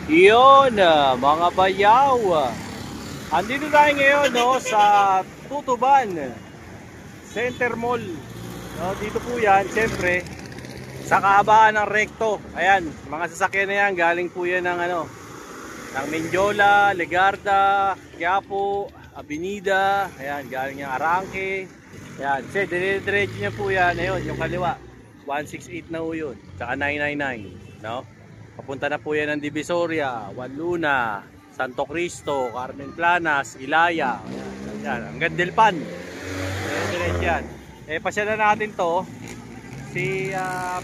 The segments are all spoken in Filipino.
Iyon, mga bayaw. Andito tayo ngayon no, sa Tutuban Center Mall. No, dito po yan, siyempre, sa kahabaan ng Recto. Ayan, mga sasakyan na yan, galing po yan ng Mendiola, Legarda, Quiapo, Avenida. Ayan, galing yung Arangke. Ayan, dire-diretso niya po yan. Ayun, yung kaliwa, 168 na po yun. Tsaka 999, no? Papunta na po yan ng Divisoria, Wanluna, Santo Cristo, Carmen Planas, Ilaya. Ayan, ayan, hanggang Delpan. Diretso yan. Pasyalan natin to, si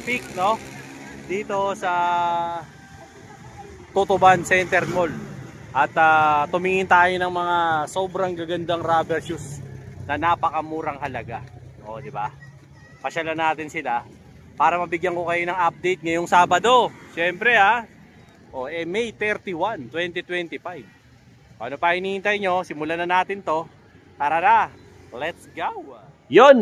Peak, no? Dito sa Tutuban Center Mall. At tumingin tayo ng mga sobrang gagandang rubber shoes na napakamurang halaga. O, di ba? Pasyalan natin sila para mabigyan ko kayo ng update ngayong Sabado. Siyempre May 31, 2025. Ano pa hinihintay nyo? Simulan na natin to. Tara na, let's go! Yon!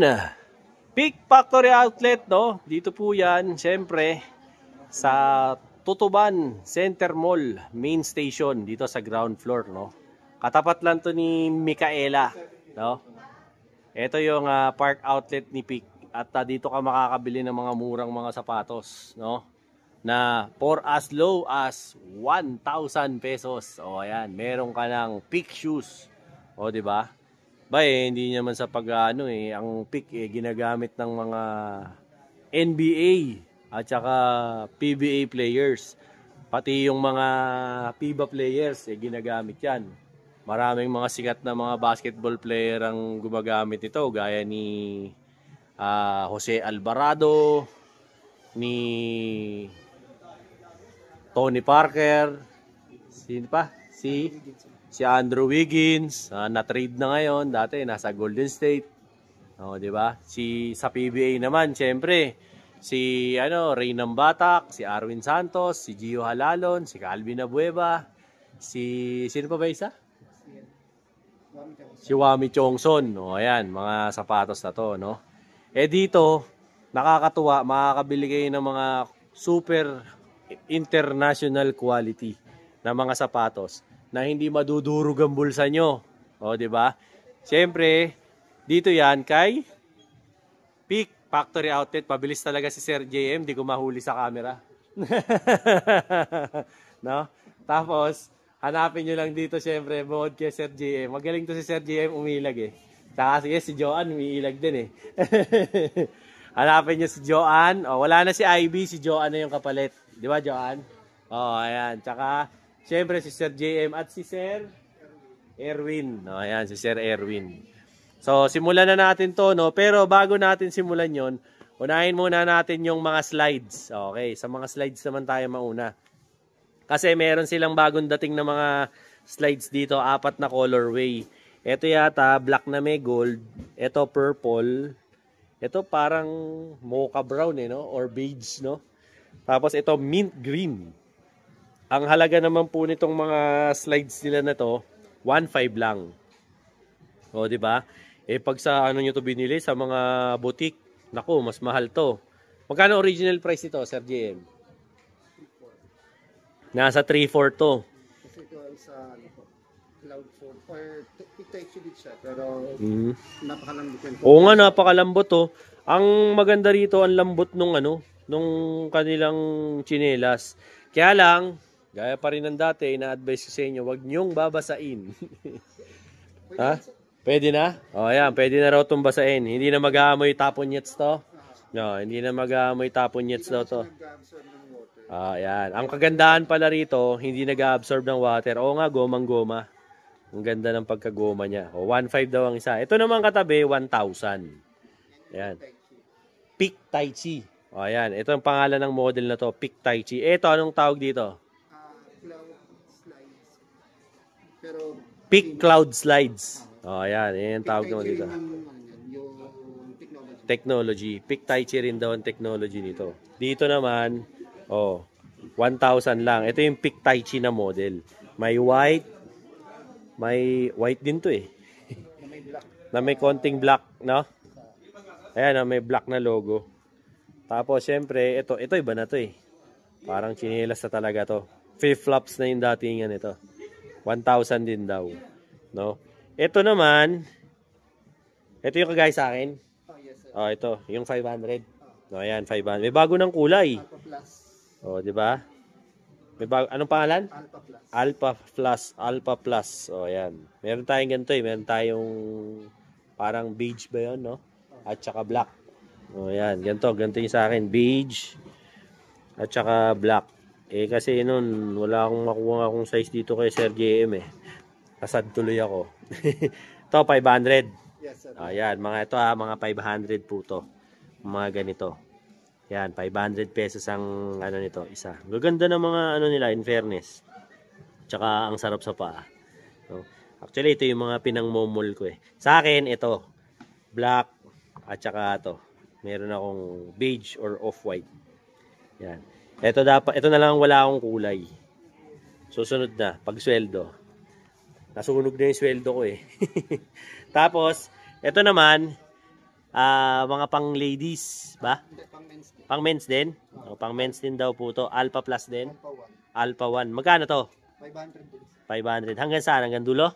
Peak Factory Outlet, no? Dito po yan, siyempre, sa Tutuban Center Mall, main station, dito sa ground floor, no? Katapat lang to ni Micaela, no? Ito yung park outlet ni Peak. At dito ka makakabili ng mga murang mga sapatos, no? Na for as low as 1,000 pesos. O ayan, meron ka ng Peak shoes. O di ba? Hindi naman sa ang Peak ginagamit ng mga NBA at saka PBA players. Pati yung mga FIBA players ginagamit 'yan. Maraming mga sikat na mga basketball player ang gumagamit nito, gaya ni Jose Alvarado, ni Tony Parker, sino pa? Si Andrew Wiggins, na-trade na ngayon, dati nasa Golden State. Di ba? Sa PBA naman, siyempre, si Reynan Batak, si Arwin Santos, si Gio Halalon, si Calvin Abueva, sino pa ba isa? Si Wami Chongson. Ayan, mga sapatos na to, no? Dito, nakakatuwa, makakabili kayo ng mga super international quality na mga sapatos na hindi madudurog ang bulsa nyo. Di ba? Siyempre, dito yan kay Peak Factory Outlet. Pabilis talaga si Sir JM, di ko mahuli sa camera. No? Tapos, hanapin nyo lang dito, siyempre, bukod kay Sir JM. Magaling to si Sir JM umilag Saka si Joanne umiilag din Hanapin nyo si Joanne. Wala na si Ivy, si Joanne na yung kapalit. Di ba, Joanne? Ayan. Tsaka, siyempre si Sir JM at si Sir Erwin. Ayan, si Sir Erwin. So, simulan na natin to, no? Pero bago natin simulan yon, unahin muna natin yung mga slides. Okay, sa mga slides naman tayo mauna. Kasi meron silang bagong dating na mga slides dito, 4 na colorway. Ito yata, black na may gold. Ito, purple. Ito parang mocha brown, no? Or beige, no? Tapos ito, mint green. Ang halaga naman po nitong mga slides nila na to, 1.5 lang. Di ba? Pag sa nyo to binili, sa mga boutique, naku, mas mahal to. Magkano original price nito, Sir JM? Nasa 3.4 to. Kasi ito sa Cloud 4 or Itachi din siya, pero napakalambot yan. Oo nga, napakalambot to. Ang maganda rito, ang lambot nung kanilang tsinelas. Kaya lang, gaya pa rin ng dati, ina-advise ko sa inyo, huwag nyong babasain. Ha? Pwede na? Ayan, pwede na raw itong basain. Hindi na mag-aamoy taponyets to. No, hindi na mag-aamoy taponyets daw to. Ayan. Ang kagandahan pala rito, hindi nag-absorb ng water. Oo nga, gomang-goma. Ang ganda ng pagkagoma niya. 1.5 daw ang isa. Ito naman katabi, 1,000. Ayan. Peak Tai Chi. Ayan. Ito ang pangalan ng model na to, Peak Tai Chi. Ito, anong tawag dito? Cloud slides. Pero Peak Cloud Slides. Ayan. Yan ang tawag naman dito. Yung Technology. Peak Tai Chi rin daw ang technology nito. Dito naman, 1,000 lang. Ito yung Peak Tai Chi na model. May white. May white din to na may konting black, no? Ayan, may black na logo. Tapos, syempre, ito iba na to Parang chinelas na talaga to. Flip-flops na yung datingan ito. 1,000 din daw. No? Ito naman, ito yung kagaya sa akin. Yes, sir. Oh, ito, yung 500. No, ayan, 500. May bago ng kulay. Alpha Plus. Oh, di ba? May bago, anong pangalan? Alpha Plus. Alpha Plus, Alpha Plus. Oh, ayan. Meron tayong ganito eh. Meron tayong parang beige ba 'yon, no? At saka black. Oh, ayan. Ganito yung sa akin, beige at saka black. Eh kasi noon wala akong makuha akong size dito kay Sir JM eh. Kasad tuloy ako. Ito 500. Yes, sir. Ayan, mga ito mga 500 po to. Mga ganito. Yan, 500 pesos ang ano nito, isa. Gaganda ng mga ano nila, in fairness. Tsaka ang sarap sa paa. No? Actually, ito yung mga pinangmomol ko eh. Sa akin, ito. Black at saka ito. Meron akong beige or off-white. Yan. Ito na lang wala akong kulay. Susunod na, pag sweldo. Nasunog na yung sweldo ko eh. Tapos, ito naman, mga pang ladies, ba? Hindi, pang men's din. Pang men's din? O, pang men's din daw po to. Alpha Plus din? Alpha 1. Alpha 1. Magkano to? 500 din. 500. Hanggang saan? Hanggang dulo?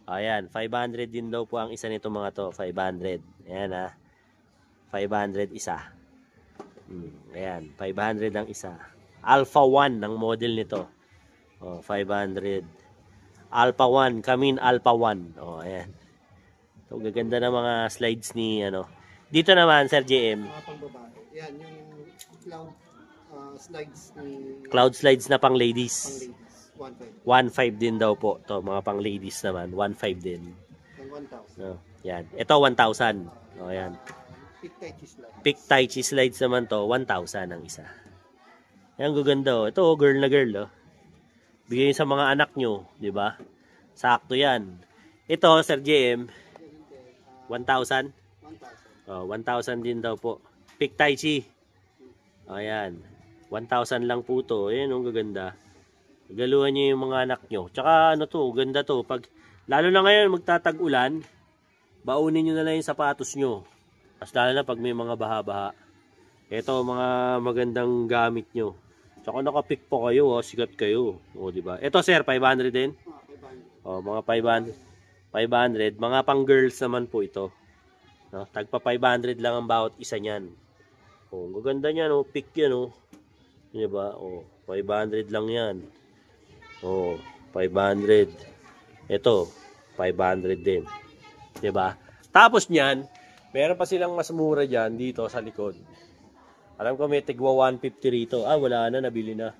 Ayan, 500 din daw po ang isa nito mga to. 500. Ayan 500 isa. Ayan, 500 ang isa. Alpha 1 ang model nito. 500. Alpha 1, Kamin Alpha 1. Ayan. So, gaganda na mga slides ni ano. Dito naman, Sir JM. Mga pang babae. Yan, yung cloud slides ni... Cloud slides na pang Pang ladies. ladies. 1.5. 1.5 din daw po. To mga pang ladies naman, 1.5 din. And 1,000. No, yan. Ito 1,000. Ayan. Pick Tai Chi slides. Pick Tai Chi slides naman to, 1,000 ang isa. Yan, gaganda. Ito, girl na girl. Bigay sa mga anak nyo, di ba? Sakto yan. Ito, Sir JM, 1,000? 1,000 din daw po. Pick Tai Chi. Ayan. 1,000 lang po to. Ayan, ang gaganda. Galuhan nyo yung mga anak nyo. Tsaka ano to, ganda to. Lalo na ngayon, magtatag-ulan, baunin nyo na lang yung sapatos nyo. Mas lalo na pag may mga baha-baha. Ito, mga magandang gamit nyo. Tsaka nakapick po kayo, sikat kayo. O, diba? Ito, sir, 500 din? 500. Mga 500. Mga pang girls naman po ito. No, tagpa 500 lang ang bawat isa niyan. Gaganda niyan, pick yan, diba? 500 lang yan. 500. Ito, 500 din. Diba? Tapos niyan, meron pa silang mas mura diyan dito sa likod. Alam ko may tigwa 150 rito. Wala na, nabili na.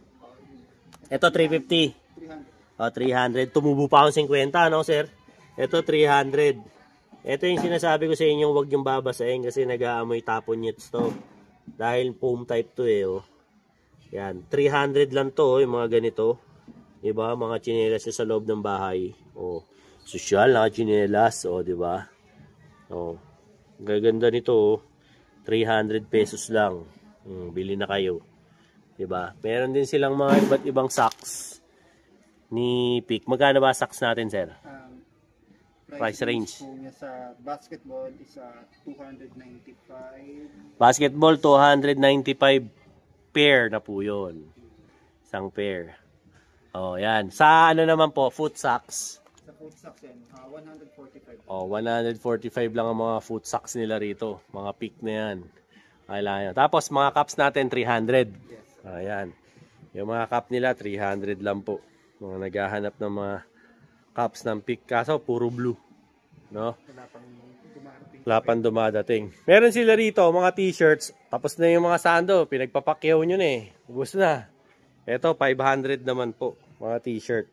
Ito 350. 300. Tumubo pa akong 50, no, sir? Ito 300. Ito yung sinasabi ko sa inyo, huwag yung babasahin kasi nag-aamoy taponyets to. Dahil foam type to Yan, 300 lang to, yung mga ganito. Diba? Mga tsinelas sa loob ng bahay. Sosyal na tsinelas, diba? Gaganda nito, 300 pesos lang. Bili na kayo. Diba? Meron din silang mga iba't ibang socks ni Peak. Magkano ba socks natin, sir? Price range. Niya sa basketball is 295. Basketball, 295 pair na po yun. Isang pair. Yan. Sa ano naman po, foot socks. Sa foot socks yan, 145. 145 lang ang mga foot socks nila rito. Mga Peak na yan. Kailangan. Tapos mga cups natin, 300. Yes. Ayan. Yung mga cup nila, 300 lang po. Mga naghahanap ng mga cups ng Peak. Kaso, puro blue. No? Wala pang dumadating. Meron sila rito, mga t-shirts. Tapos na yung mga sando. Pinagpapakyaw nyo na Ubus na. Ito, 500 naman po. Mga t-shirt.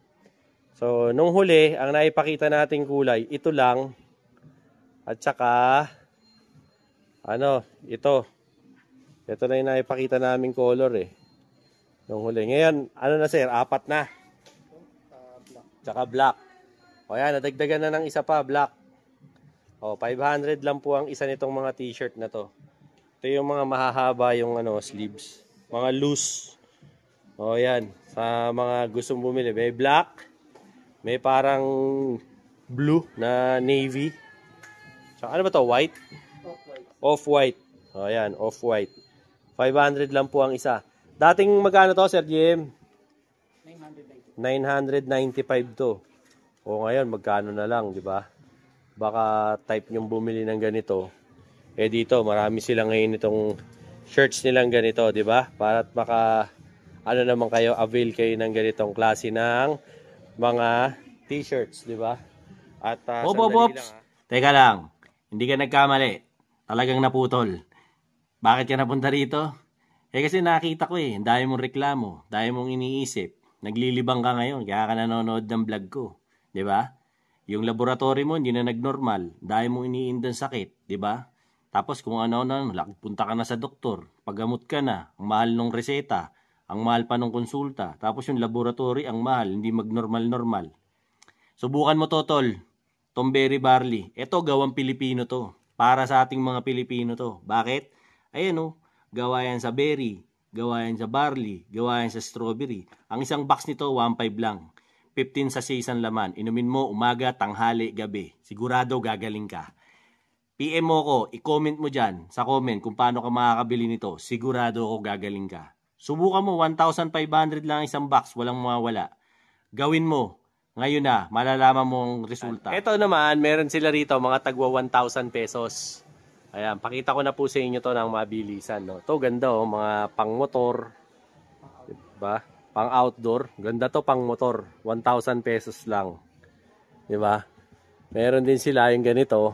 So, nung huli, ang naipakita nating kulay, ito lang. At saka, ito. Ito na yung naipakita naming color nung huli. Ngayon, na sir? 4 na. Tsaka black. Yan, nadagdagan na ng isa pa, black. 500 lang po ang isa nitong mga t-shirt na to. Ito yung mga mahahaba yung sleeves. Mga loose. Yan. Sa mga gustong bumili. May black. May parang blue na navy. Tsaka ano ba to? White? Off-white. Yan, off-white. 500 lang po ang isa. Dating magkano to, Sir Jim? 995 to. O ngayon, magkano na lang, di ba? Baka type nyong bumili ng ganito. Eh dito, marami sila ngayon itong shirts nilang ganito, di ba? Para maka, ano naman kayo, avail kayo ng ganitong klase ng mga t-shirts, di ba? At sandali lang, ha? Teka lang, hindi ka nagkamali. Talagang naputol. Bakit ka napunta rito? Eh kasi nakita ko ang dami mong reklamo, dami mong iniisip. Naglilibang ka ngayon, kaya ka nanonood ng vlog ko. Di ba? Yung laboratory mo, hindi na nagnormal. Dahil mong iniindang sakit, di ba? Tapos kung ano, punta ka na sa doktor, paggamot ka na, ang mahal ng reseta, ang mahal pa ng konsulta. Tapos yung laboratory, ang mahal, hindi mag-normal-normal. Subukan mo to, tol. Tomberry barley. Ito, gawang Pilipino to. Para sa ating mga Pilipino to. Bakit? Ayan gawa yan sa berry, gawa yan sa barley, gawa yan sa strawberry. Ang isang box nito, 1.5 lang. 15 sa isang laman. Inumin mo umaga, tanghali, gabi. Sigurado gagaling ka. PM mo ko, i-comment mo dyan sa comment kung paano ka makakabili nito. Sigurado ako gagaling ka. Subukan mo, 1,500 lang isang box, walang mawawala. Gawin mo. Ngayon na, malalaman mo ang resulta. Ito naman, meron sila rito, mga tagwa 1,000 pesos. Ayan, pakita ko na po sa inyo to ng mabilisan. No? Ito, ganda mga pang motor. Diba? Pang outdoor. Ganda to pang motor. 1,000 pesos lang. Diba? Meron din sila yung ganito.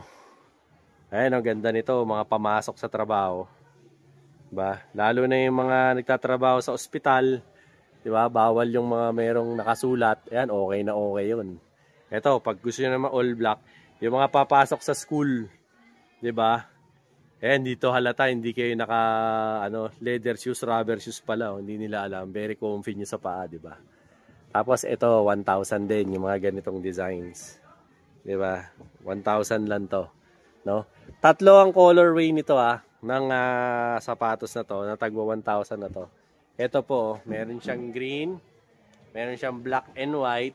Ayan, ang ganda nito. Mga pamasok sa trabaho. Diba? Lalo na yung mga nagtatrabaho sa ospital. Diba? Bawal yung mga merong nakasulat. Ayan, okay na okay yun. Ito, pag gusto nyo naman all black. Yung mga papasok sa school. Diba? Ayan, dito halata, hindi kayo naka leather shoes, rubber shoes pala. Hindi nila alam. Very comfy nyo sa paa, di ba? Tapos ito, 1,000 din, yung mga ganitong designs. Di ba? 1,000 lang to. No? Tatlo ang colorway nito ng sapatos na to, na tagwa 1,000 na to. Ito po, meron siyang green, meron siyang black and white,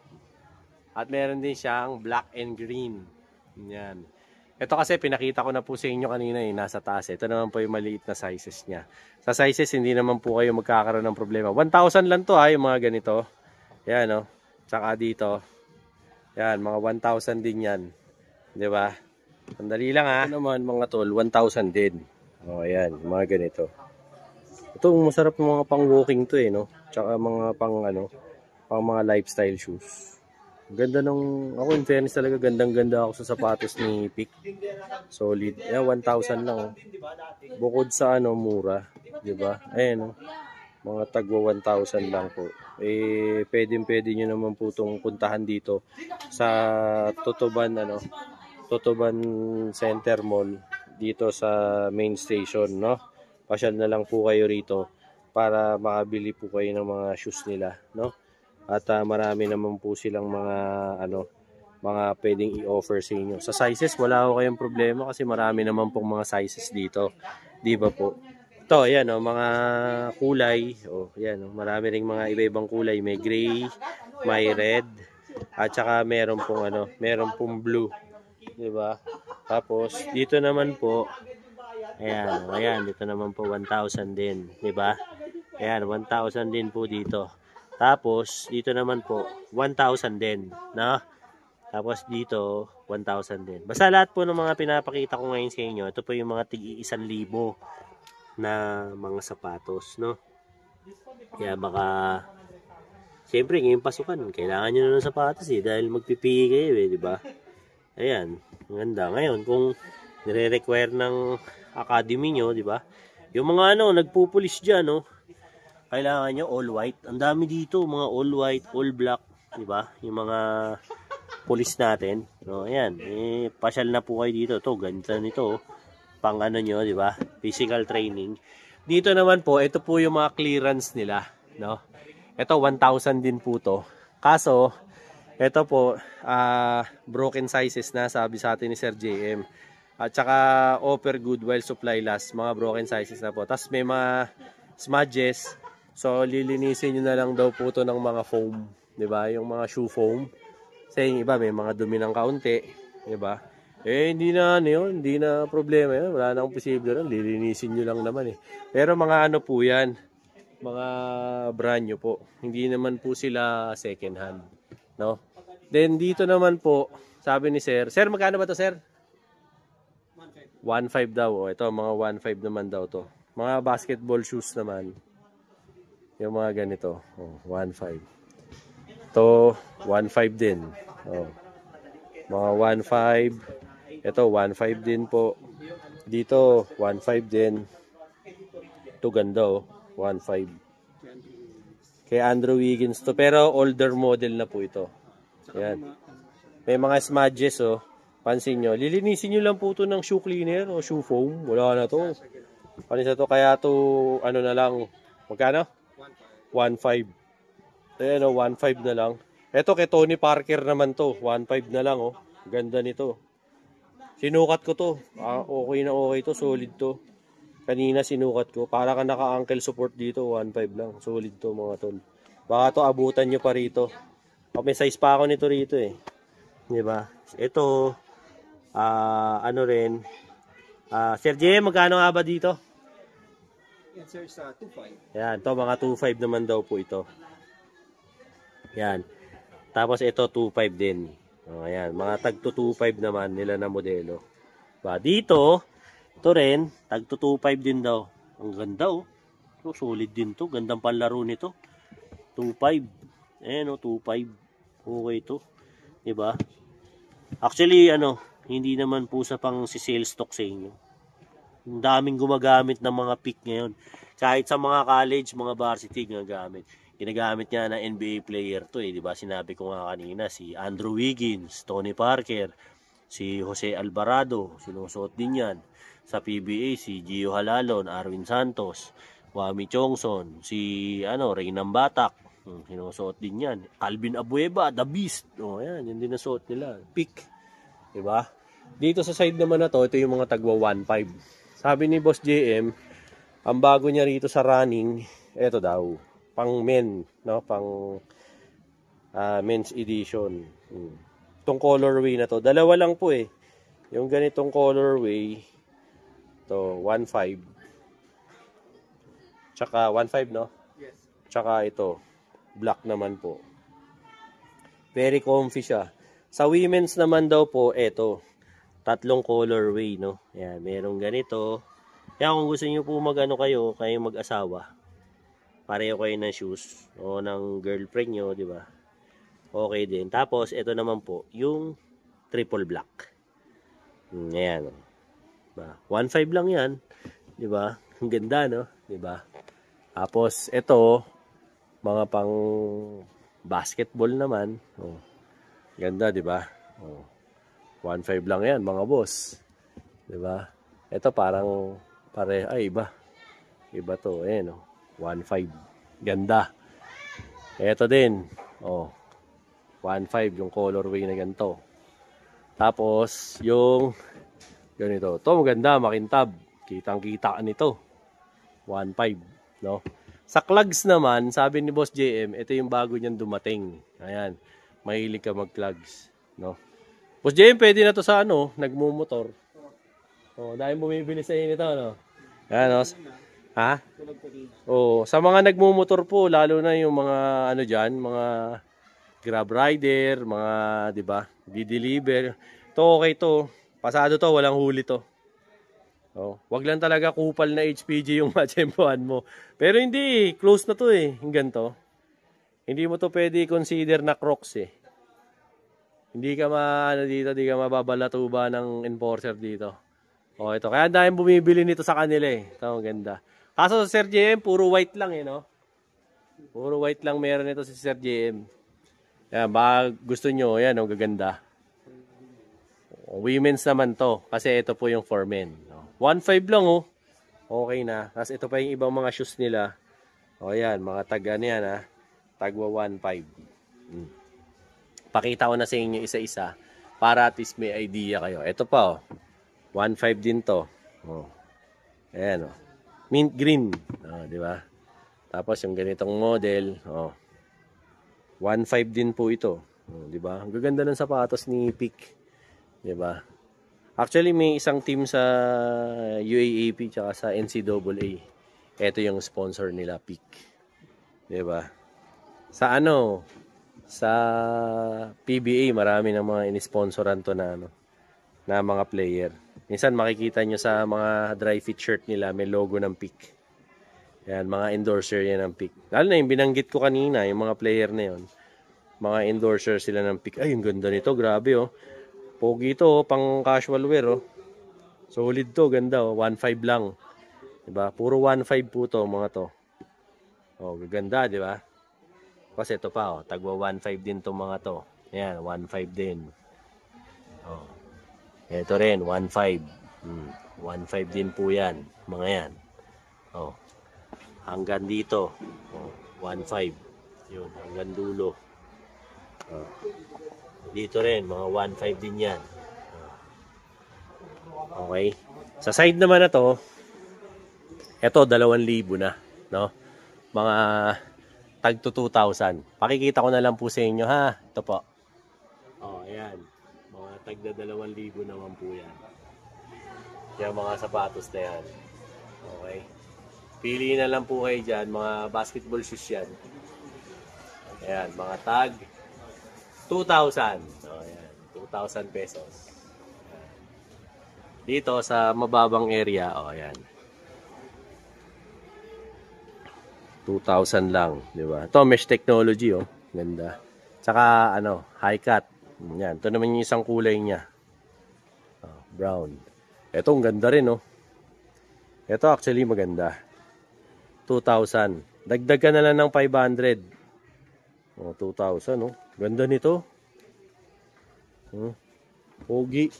at meron din siyang black and green. Yan. Ito kasi pinakita ko na po sa inyo kanina nasa taas. Ito naman po yung maliit na sizes niya. Sa sizes hindi naman po kayo magkakaroon ng problema. 1,000 lang to yung mga ganito. Yan Tsaka dito. Yan, mga 1,000 din yan. 'Di ba? Sandali lang Ito naman mga tol, 1,000 din. Ayan, mga ganito. Ito masarap ng mga pang walking to no. Tsaka mga pang mga lifestyle shoes. Ganda ako in fairness talaga, gandang-ganda ako sa sapatos ni Pick. Solid. 1,000 lang. Bukod sa mura, 'di ba? Ayan mga tagwa 1,000 lang po. Pwede niyo naman po tong puntahan dito sa Tutuban Tutuban Center Mall dito sa main station, no? Pasyal na lang po kayo rito para makabili po kayo ng mga shoes nila, no? At marami naman po silang mga pwedeng i-offer sa inyo. Sa sizes, wala ko kayong problema kasi marami naman pong mga sizes dito. Di ba po? Ito, ayan mga kulay. Ayan marami ring mga iba-ibang kulay. May gray, may red, at saka meron pong blue. Di ba? Tapos, dito naman po, ayan, dito naman po 1,000 din. Di ba? Ayan, 1,000 din po dito. Tapos, dito naman po, 1,000 din, no? Tapos dito, 1,000 din. Basta lahat po ng mga pinapakita ko ngayon sa inyo, ito po yung mga tig-1,000 na mga sapatos, no? Kaya baka, siyempre, ngayong pasukan, kailangan nyo na ng sapatos dahil magpipili kayo di ba? Ayan, ganda. Ngayon, kung nire-require ng academy nyo, di ba? Yung mga nagpupulis dyan, kailangan nyo all white. Ang dami dito, mga all white, all black, di ba? Yung mga police natin. Ayan, pasyal na po kayo dito. Ito, ganda nito. Pang nyo, di ba? Physical training. Dito naman po, ito po yung mga clearance nila, no? Ito 1,000 din po to. Kaso, ito po broken sizes na, sabi sa atin ni Sir JM. At saka offer good while supply lasts, mga broken sizes na po. Tapos may mga smudges. So, lilinisin nyo na lang daw po ito ng mga foam. Diba? Yung mga shoe foam. Kasi yung iba, may mga dumi ng kaunti. Diba? Hindi na hindi na problema yun. Wala na akong posible lang. Lilinisin nyo lang naman Pero mga po yan. Mga brand new po. Hindi naman po sila second hand, no? Then dito naman po, sabi ni Sir, Sir, magkano ba to, Sir? 1.5 daw. O, ito, mga 1.5 naman daw to. Mga basketball shoes naman. Yung mga ganito. O, 1.5. Ito, 1.5 din. O, mga 1.5. Ito, 1.5 din po. Dito, 1.5 din. Ito, ganda o. 1.5. Kay Andrew Wiggins to. Pero older model na po ito. Yan. May mga smudges o. Pansin nyo, lilinisin nyo lang po ito ng shoe cleaner o shoe foam. Wala na to. Panis na to, kaya to, ano na lang, magkano? 1.5. Ayan o, 1.5 na lang. Ito kay Tony Parker naman to, 1.5 na lang o. Ganda nito. Sinukat ko to. Okay na okay to, solid to. Kanina sinukat ko. Para ka naka-ankle support dito, 1.5 lang. Solid to mga tol. Baka to abutan nyo pa rito. May size pa ako nito rito eh. Diba? Ito, ano rin. Sir J, magkano nga ba dito? Yan sir, sa 2.5. Yan, to mga 2.5 naman daw po ito. Yan. Tapos ito 2.5 din. Ayan, mga tag 2.5 naman nila na modelo. Ba, dito, ito rin, tag 2.5 din daw. Ang ganda oh. So, solid din to. Gandang panlaro nito. 2.5. Ayan oh, 2.5. Okay to. Diba? Actually, ano, hindi naman po sa pang si sales stock sa inyo. Ang daming gumagamit ng mga pick ngayon. Kahit sa mga college, mga varsity ginagamit. Ginagamit niya na NBA player to eh, 'di ba? Sinabi ko nga kanina si Andrew Wiggins, Tony Parker, si Jose Alvarado, sinusuot din 'yan. Sa PBA si Gio Halalon, Arwin Santos, Wami Chongson, si Reynan Batak, sinusuot din 'yan. Alvin Abueva, The Beast. Oh, ayan, yun din nasuot nila. Pick. 'Di ba? Dito sa side naman na to, ito yung mga tagwa 1.5. Sabi ni Boss JM, ang bago niya rito sa running, ito daw, pang men, no? Pang men's edition. Itong colorway na to, dalawa lang po eh. Yung ganitong colorway, to 1.5. Tsaka 1.5, no? Yes. Tsaka ito, black naman po. Very comfy siya. Sa women's naman daw po, ito, tatlong colorway, no? Ayan, merong ganito. Kaya kung gusto niyo po kayong mag-asawa, pareho kayo ng shoes o ng girlfriend nyo, di ba? Okay din. Tapos, ito naman po, yung triple black. Ayan, no? 1.5 lang yan, di ba? Ang ganda, no? Di ba? Tapos, ito, mga pang basketball naman. Oh. Ganda, di ba? Oh. 1.5 lang yan, mga boss. Diba? Ito parang iba. Iba to, ayan oh. 1.5. Ganda. Ito din, oh. 1.5 yung colorway na ganito. Tapos, yung ganito. Ito, maganda, makintab. Kitang-kita nito. 1.5, no? Sa clogs naman, sabi ni Boss JM, ito yung bago niyan dumating. Ayan, mahilig ka mag-clogs, no? Boss JM, pwede na to sa nagmumotor. Oh, dahil bumibili sa inyo nito, no? Yan, no? Ha? Oh, sa mga nagmumotor po, lalo na yung mga diyan, mga Grab rider, mga 'di ba? Di-deliver. To okay to. Pasado to, walang huli to. Oh, wag lang talaga kupal na HPG yung matsempohan mo. Pero hindi, close na to eh, yung ganito. Hindi mo to pwede consider na Crocs eh. Hindi ka dito, hindi ka mababalatuba ng enforcer dito. Oh, ito. Kaya dahil bumibili nito sa kanila eh. Ito, ang ganda. Kaso sa Sir JM, puro white lang eh, no? Puro white lang meron nito si Sir JM. Yan, baka gusto nyo, yan, ang gaganda. Women's naman to, kasi ito po yung for men. 1.5 lang oh. Okay na. Tapos ito pa yung ibang mga shoes nila. O yan, mga taga niyan ha. Tagwa 1.5. Pakita ko na sa inyo isa-isa para at least may idea kayo. Ito pa oh. 1.5 din to. Oh. Ayan oh. Mint green. Oh, di ba? Tapos yung ganitong model, oh. 1.5 din po ito. Oh, di ba? Ang gaganda ng sapatos ni Peak. Di ba? Actually, may isang team sa UAAP tsaka sa NCAA. Ito yung sponsor nila, Peak. Diba? Sa ano, sa PBA, marami ng mga inisponsoran to na, ano, na mga player. Minsan makikita nyo sa mga dry fit shirt nila, may logo ng Peak. Yan, mga endorser yan ng Peak. Lalo na yung binanggit ko kanina, yung mga player na yun. Mga endorser sila ng Peak. Ay, yung ganda nito, grabe oh. Pogi ito, oh, pang casual wear oh. Solid to, ganda oh, 1.5 lang. Diba? Puro 1.5 po to, mga to. Oh, gaganda, diba? Kasi ito pa, oh, tagwa 1.5 din to mga to. Ayan, 1.5 din. Oh. Ito rin, 1.5. 1.5 din po yan, mga yan. Oh. Hanggang dito, oh, 1.5. Yun, hanggang dulo. Oh. Dito rin, mga 1.5 din yan. Oh. Okay. Sa side naman na to, ito, 2,000 na, no? Mga tag to 2,000. Pakikita ko na lang po sa inyo, ha? Ito po. Oh, ayan. Mga tag na 2,000 naman po yan. Yung mga sapatos na yan. Okay. Pili na lang po kayo dyan. Mga basketball shoes yan. Ayan, mga tag 2,000. Oh, ayan. 2,000 pesos. Dito sa mababang area, oh, ayan. 2,000 lang, di ba? Ito, mesh technology, oh. Ganda. Tsaka, ano, high cut. Yan. Ito naman yung isang kulay niya. Oh, brown. Ito, ang ganda rin, oh. Ito, actually, maganda. 2,000. Dagdag ka na lang ng 500. Oh, 2,000, oh. Ganda nito. Pogi.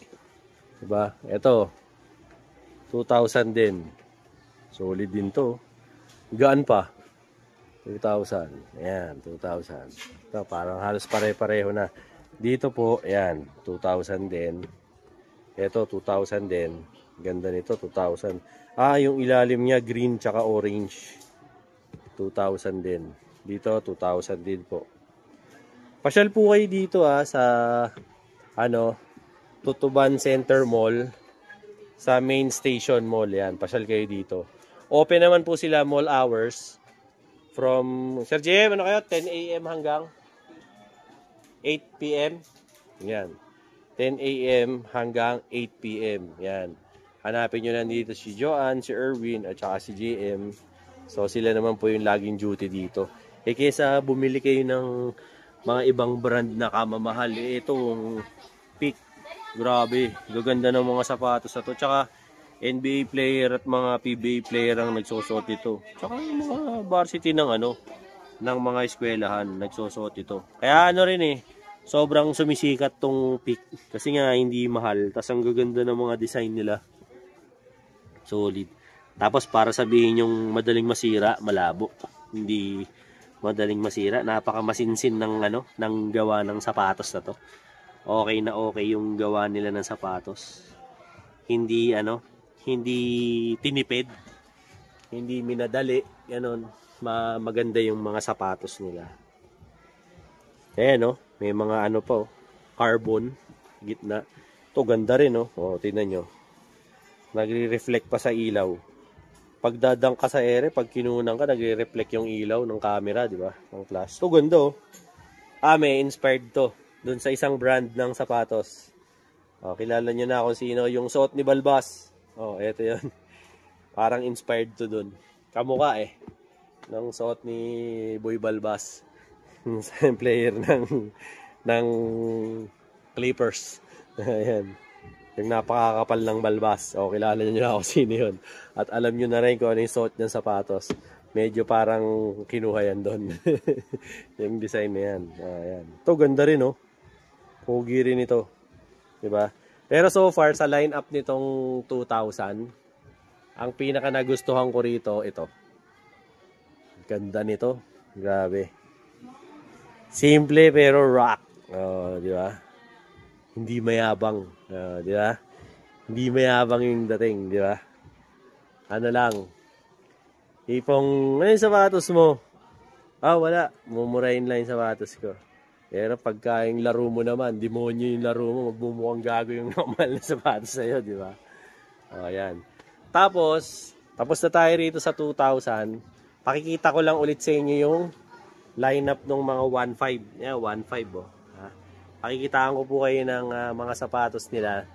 Diba? Ito, 2,000 din. Solid din to. Gaan pa. 2,000. Ayan, 2,000. Ito, parang halos pare-pareho na. Dito po, ayan, 2,000 din. Ito, 2,000 din. Ganda nito, 2,000. Ah, yung ilalim niya, green tsaka orange. 2,000 din. Dito, 2,000 din po. Pasyal po kayo dito sa, ano, Tutuban Center Mall. Sa main station mall, yan. Pasyal kayo dito. Open naman po sila mall hours. From, Sir JM, ano kayo? 10 a.m. hanggang 8 p.m. Yan. 10 a.m. hanggang 8 p.m. Yan. Hanapin nyo lang dito si Joanne, si Erwin, at saka si JM. So, sila naman po yung laging duty dito. Eh, kesa bumili kayo ng mga ibang brand na kamamahal, itong Peak. Grabe. Gaganda ng mga sapatos na to. Tsaka, NBA player at mga PBA player ang nagsusuot ito. Tsaka yung mga varsity ng ano, ng mga eskwelahan nagsusuot ito. Kaya ano rin sobrang sumisikat tong Peak kasi nga hindi mahal. Tas ang gaganda ng mga design nila. Solid. Tapos para sabihin yung madaling masira, malabo. Hindi madaling masira, napakamasinsin ng ano, ng gawa ng sapatos na to. Okay na okay yung gawa nila ng sapatos. Hindi hindi tinipid, hindi minadali, ganon. Maganda yung mga sapatos nila. Ayan, may mga ano pa, carbon, gitna. Ito, ganda rin, tingnan nyo. Nagre-reflect pa sa ilaw. Pag dadang ka sa ere, pag kinunan ka, nagre-reflect yung ilaw ng camera, di ba? Ng flash. Ito, ganda, may inspired to. Dun sa isang brand ng sapatos. Kilala nyo na kung sino yung suot ni Balbas. Eto yun. Parang inspired to dun. Kamukha ng suot ni Boy Balbas. Player ng Clippers. Ayan. Yung napakakapal ng Balbas. Kilala nyo na kung sino yun. At alam nyo na rin kung ano yung suot ng sapatos. Medyo parang kinuha yan doon. Yung design na yan. Ayan. Ito, ganda rin, Pogi rin ito. Diba? Pero so far, sa line-up nitong 2,000, ang pinaka nagustuhan ko rito, ito. Ganda nito. Grabe. Simple pero rock. Di ba? Hindi mayabang. Di ba? Hindi mayabang yung dating. Di ba? Ano lang. Ipong, ano yung sapatos mo? Wala. Mumurahin lang yung sapatos ko. Pero pagka yung laro mo naman, demonyo yung laro mo, magbumukhang gago yung normal na sapatos sa'yo, di ba? Ayan. Tapos, Tapos na tayo rito sa 2,000. Pakikita ko lang ulit sa inyo yung lineup ng mga 1.5. Yeah, 1.5 oh. Pakikitaan ko po kayo ng mga sapatos nila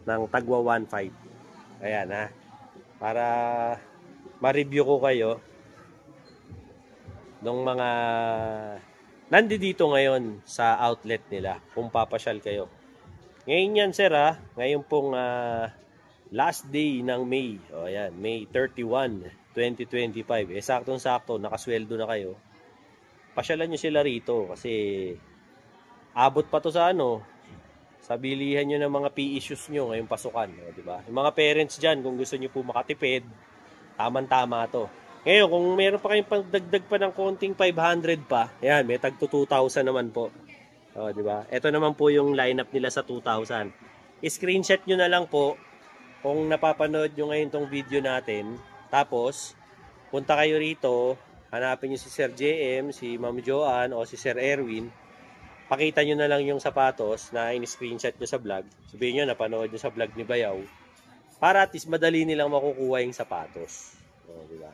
ng tagwa 1.5. Ayan ha. Para ma-review ko kayo ng mga nandito ngayon sa outlet nila kung papasyal kayo. Ngayon yan sir ha. Ngayon pong last day ng May. O ayan, May 31, 2025. Saktong-sakto, nakasweldo na kayo. Pasyalan nyo sila rito kasi abot pa to sa sa bilihan nyo ng mga PE shoes nyo ngayong pasukan. Di ba? Yung mga parents dyan, kung gusto nyo po makatipid, tamang-tama to. Ngayon, kung meron pa kayong pagdagdag pa ng konting 500 pa, ayan, may tag to 2,000 naman po. Di ba? Ito naman po yung lineup nila sa 2,000. I-screenshot nyo na lang po kung napapanood nyo ngayon tong video natin. Tapos, punta kayo rito, hanapin nyo si Sir JM, si Ma'am Joanne, o si Sir Erwin. Pakita nyo na lang yung sapatos na in-screenshot nyo sa vlog. Sabihin nyo, napanood nyo sa vlog ni Bayaw. Para at least madali nilang makukuha yung sapatos. Diba?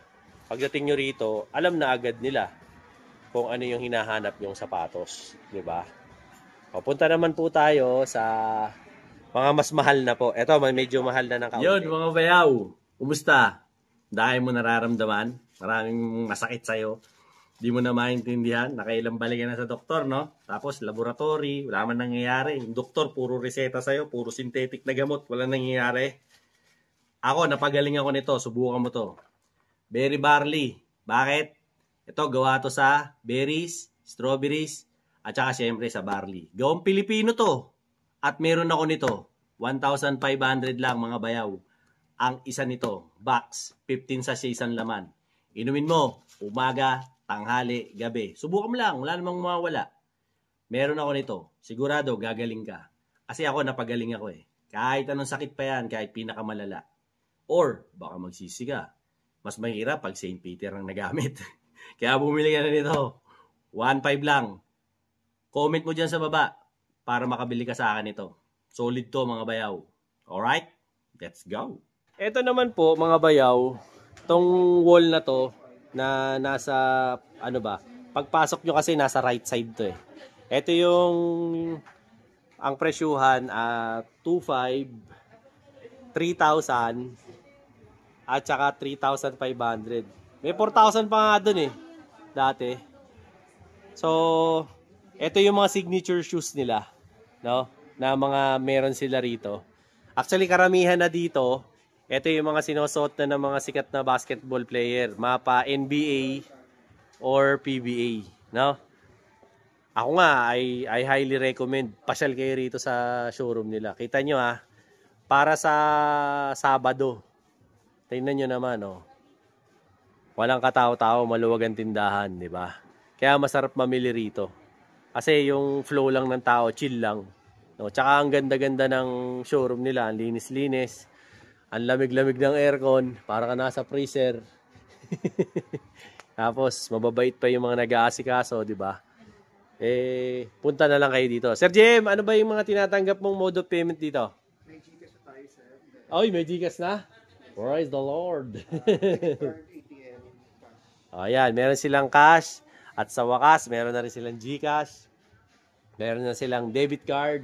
Pagdating nyo rito, alam na agad nila kung ano yung hinahanap yung sapatos. Diba? Punta naman po tayo sa mga mas mahal na po. Ito, medyo mahal na ng kaunti. Yun, mga Bayaw. Kumusta? Dahil mo nararamdaman? Maraming masakit sa'yo. Di mo na maintindihan, nakailang balik na sa doktor, no? Tapos, laboratory, wala man nangyayari. Yung doktor, puro reseta sa'yo, puro synthetic na gamot, wala nangyayari. Ako, napagaling ako nito, subukan mo to. Berry barley. Bakit? Ito, gawa to sa berries, strawberries, at saka syempre sa barley. Gawang Pilipino to. At meron ako nito, 1,500 lang mga bayaw. Ang isa nito, box, 15 sachets ang laman. Inumin mo, umaga, tanghali, gabi. Subukan mo lang, wala namang mawawala. Meron ako nito. Sigurado, gagaling ka. Kasi ako, napagaling ako eh. Kahit anong sakit pa yan, kahit pinakamalala. Or, baka magsisi ka. Mas mahirap pag St. Peter ang nagamit. Kaya bumili ka na nito. 1.5 lang. Comment mo dyan sa baba para makabili ka sa akin ito. Solid to mga bayaw. Alright? Let's go. Ito naman po mga bayaw, tong wall na to, na nasa, pagpasok nyo kasi nasa right side to eh. Ito yung, ang presyuhan, 2.5, 3,000, at saka 3,500. May 4,000 pa nga dun eh, dati. So, ito yung mga signature shoes nila, no? Na mga meron sila rito. Actually, karamihan na dito, ito yung mga sinusuot na ng mga sikat na basketball player. Mapa NBA or PBA. No? Ako nga, I highly recommend. Pasyal kayo rito sa showroom nila. Kita nyo para sa Sabado. Tingnan nyo naman, oh. Walang katao-tao, maluwag ang tindahan, di ba? Kaya masarap mamili rito. Kasi yung flow lang ng tao, chill lang. No? Tsaka ang ganda-ganda ng showroom nila. Ang linis-linis. Ang lamig-lamig ng aircon, para ka nasa freezer. Tapos, mababait pa yung mga nag-aasikaso, di ba? Punta na lang kayo dito. Sir Jem, ano ba yung mga tinatanggap mong mode of payment dito? May Gcash na tayo, sir. Oy, may Gcash na? Praise the Lord. ATM. Ayan, meron silang cash. At sa wakas, meron na rin silang Gcash. Meron na silang debit card,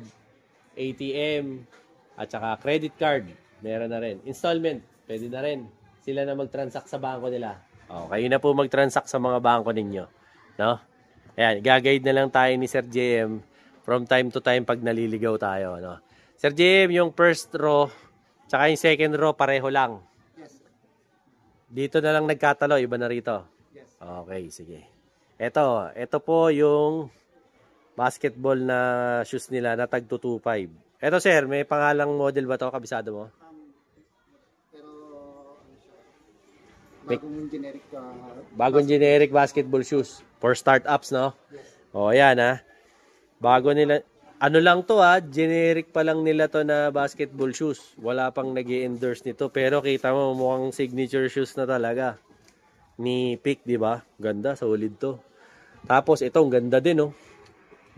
ATM, at saka credit card. Meron na rin. Installment, pwede na rin. Sila na mag-transact sa bangko nila. Kayo na po mag-transact sa mga bangko ninyo. No? Ayan, gagayad na lang tayo ni Sir JM from time to time pag naliligaw tayo. No? Sir JM, yung first row, tsaka yung second row, pareho lang. Yes, sir. Dito na lang nagkatalo, iba na rito. Yes. Okay, sige. Ito po yung basketball na shoes nila na tag 225. Ito sir, may pangalang model ba to? Kabisado mo? Pero, bagong generic bagong generic basketball shoes for startups, no? Yes. Yan bago nila, lang to generic pa lang nila to na basketball shoes. Wala pang nag-i-endorse nito, pero kita mo mukhang signature shoes na talaga ni Pick, di ba? Ganda, solid to. Tapos itong ganda din,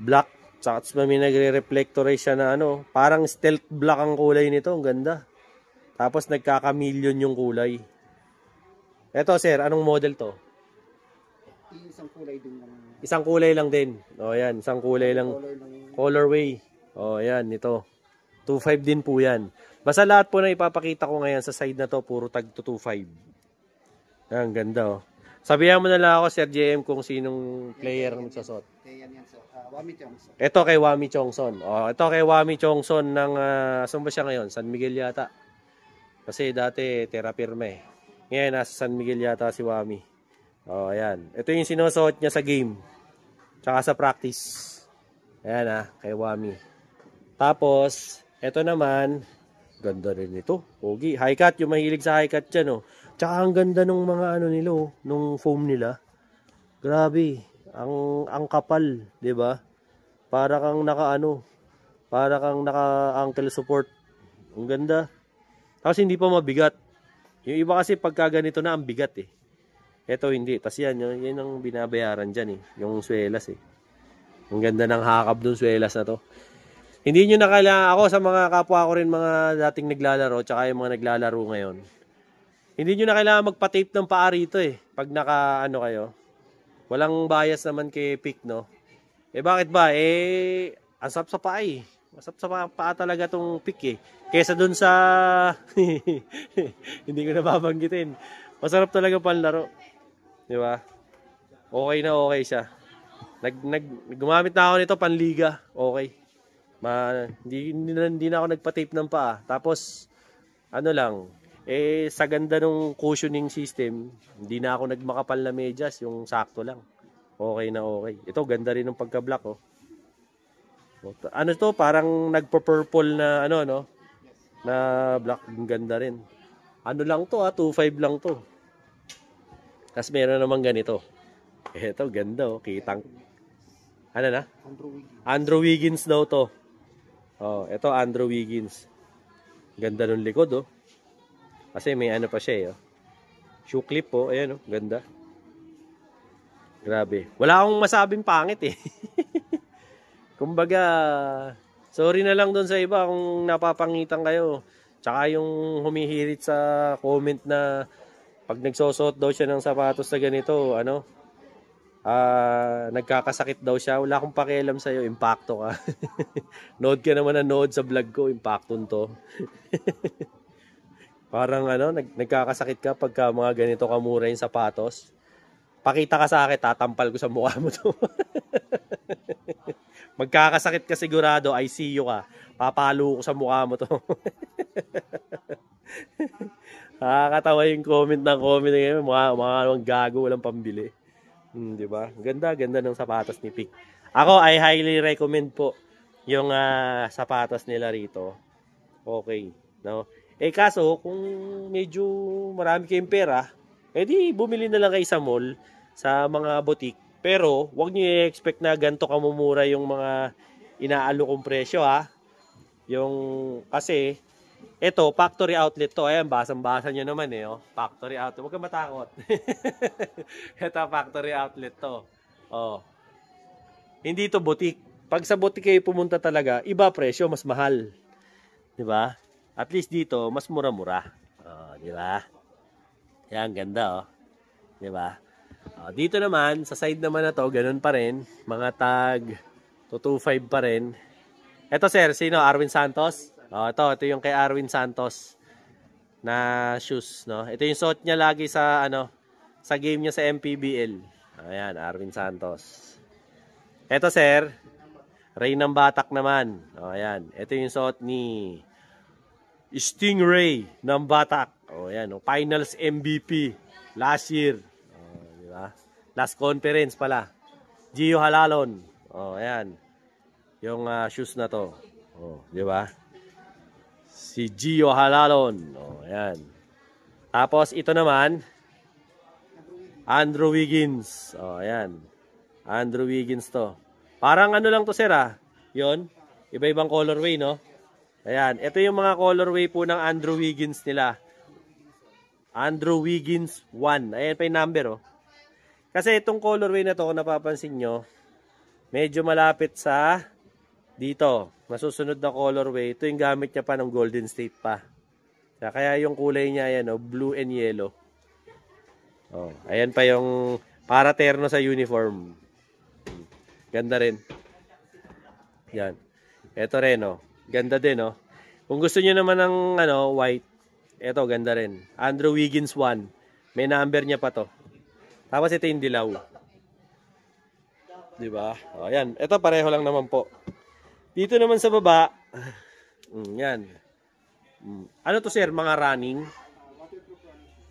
black. Tsaka may nagre-reflectorize siya na parang stealth black ang kulay nito. Ang ganda. Tapos nagkaka-million yung kulay. Eto sir, anong model to? Isang kulay din ng Isang kulay lang din. O yan, isang kulay lang. color ng Colorway. O yan, ito. 2.5 din po yan. Basta lahat po na ipapakita ko ngayon sa side na to, puro tag to 2.5. Ang ganda oh. Sabihan mo na lang ako, Sir JM, kung sinong player ang magsasot. kaya yan sir. Wami Chongson. Ito kay Wami Chongson. O, ito kay Wami Chongson ng, saan ba siya ngayon? San Miguel yata. Kasi dati, Terra Firme. Ngayon, nasa San Miguel yata si Wami. O, ayan. Ito yung sinusuot niya sa game. Tsaka sa practice. Ayan kay Wami. Tapos, ito naman, ganda rin ito. Pogi. High cut, yung mahilig sa high cut dyan, oh. Tsaka ang ganda nung mga ano nila, oh, nung foam nila. Grabe. Ang kapal, 'di ba? Para kang naka ankle support. Ang ganda. Tapos hindi pa mabigat. Yung iba kasi pagka ganito na ang bigat eh. Ito hindi. Tapos yan ang binabayaran diyan eh, yung swelas eh. Ang ganda ng hakab dun swelas na to. Hindi nyo na kailangan, ako sa mga kapwa ko rin mga dating naglalaro, tsaka yung mga naglalaro ngayon. Hindi nyo na kailangan magpa-tape ng paa rito eh. Pag kayo. Walang bias naman kay pick, no? Eh bakit ba? Asap sa paa eh. Asap sa paa talaga tong pick eh. Kesa dun sa... Hindi ko na babanggitin. Masarap talaga panlaro. Di ba? Okay na okay siya. Gumamit na ako nito panliga. Okay. Hindi na ako nagpa-tape ng paa. Tapos, ano lang... sa ganda ng cushioning system, hindi na ako nagmakapal na medyas, yung sakto lang. Okay na okay. Ito, ganda rin ng pagka-black, oh. Ano to? Parang nagpo-purple na, no? Na black, ganda rin. Ano lang to, 2.5 lang to. Tapos meron naman ganito. Ito, ganda, oh. Kitang. Ano na? Andrew Wiggins daw to. Oh, ito, Andrew Wiggins. Ganda ng likod, oh. Kasi may ano pa siya eh. Oh. Shoe clip po. Ayan oh. Ganda. Grabe. Wala akong masabing pangit eh. Kumbaga, sorry na lang doon sa iba kung napapangitan kayo. Tsaka yung humihirit sa comment na pag nagsosot daw siya ng sapatos na ganito, nagkakasakit daw siya. Wala akong pakialam sa'yo. Impacto ka. Nood ka naman na nood sa vlog ko. Impacton to. Parang nagkakasakit ka pagka mga ganito kamura yung sapatos. Pakita ka sa akin, tatampal ko sa mukha mo to. Magkakasakit ka sigurado, I see you ka. Papalo ko sa mukha mo to. Nakakatawa yung comment ngayon. Mga gago, walang pambili. Di ba? Ganda ng sapatos ni Pick. Ako, I highly recommend po yung sapatos nila rito. Okay, no? Kaso, kung medyo marami kayong pera, di bumili na lang kayo sa mall, sa mga boutique. Pero, huwag nyo i-expect na ganito kamumura yung mga inaalokong presyo, ha. Kasi, ito, factory outlet to. Ayan, basang-basa nyo naman eh, oh. Factory outlet. Huwag kang matakot. Ito, factory outlet to. Oh. Hindi to boutique. Pag sa boutique kayo pumunta talaga, iba presyo, mas mahal. Diba? At least dito, mas mura-mura. Oh, di ba? Yan, ganda, oh. Di ba? Oh, dito naman, sa side naman na to, ganun pa rin. Mga tag, 225 pa rin. Ito, sir, sino? Arwin Santos? Oh, ito yung kay Arwin Santos na shoes, no? Ito yung suot niya lagi sa, sa game niya sa MPBL. Ayan, Arwin Santos. Ito, sir, Ray ng Batak naman. Oh, ayan. Ito yung suot ni Stingray ng Batak. Oh, ayan. Oh. Finals MVP last year. Oh, di ba? Last conference pala. Gio Halalon. Oh, ayan. Yung shoes na to. Oh, di ba? Si Gio Halalon. Oh, ayan. Tapos ito naman Andrew Wiggins. Oh, ayan. Andrew Wiggins to. Parang lang to, sir, ah. 'Yon. Iba-ibang colorway, no? Ayan, ito yung mga colorway po ng Andrew Wiggins nila. Andrew Wiggins 1. Ayan pa yung number, oh. Kasi itong colorway na to, kung napapansin nyo, medyo malapit sa dito. Masusunod na colorway. Ito yung gamit niya pa ng Golden State pa. Kaya yung kulay niya, ayan, oh, blue and yellow. Oh, ayan pa yung para terno sa uniform. Ganda rin. Yan. Ito rin, oh. Ganda din, oh. Kung gusto niyo naman ng white, ito ganda rin. Andrew Wiggins 1. May number niya pa to. Tapos ito yung dilaw. 'Di ba? Oh, ayan. Ito pareho lang naman po. Dito naman sa baba, yan. Ano to, sir? Mga running?